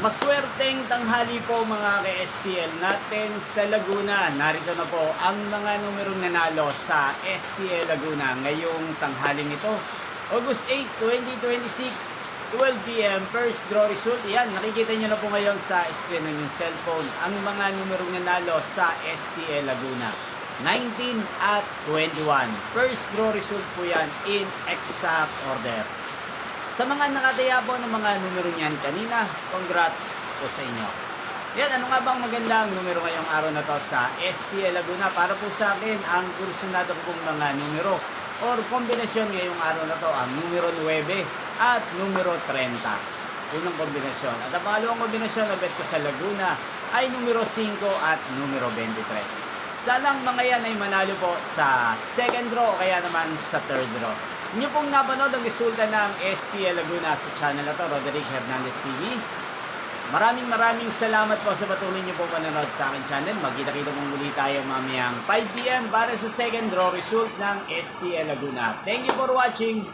Maswerteng tanghali po mga ka-STL natin sa Laguna. Narito na po ang mga numerong nanalo sa STL Laguna ngayong tanghaling ito. August 8, 2026, 12 p.m. First draw result. Yan, nakikita nyo na po ngayon sa screen ng yung cellphone ang mga numerong nanalo sa STL Laguna. 19 at 21. First draw result po yan in exact order. Sa mga nakataya po ng mga numero niyan kanina, congrats po sa inyo. Yan, ano nga bang magandang numero ngayong araw na to sa STL Laguna? Para po sa akin, ang kursunado pong mga numero or kombinasyon ngayong araw na to, ang numero 9 at numero 30. Unang kombinasyon. At ang pangalawang kombinasyon na bet ko sa Laguna ay numero 5 at numero 23. Sanang mga yan ay manalo po sa second draw o kaya naman sa third draw. Inyo pong napanood ang resulta ng STL Laguna sa channel na to, Roderick Hernandez TV. Maraming salamat po sa patuloy niyo pong manonood sa aking channel. Magkita-kita pong muli tayo mamayang 5 p.m. para sa second draw result ng STL Laguna. Thank you for watching.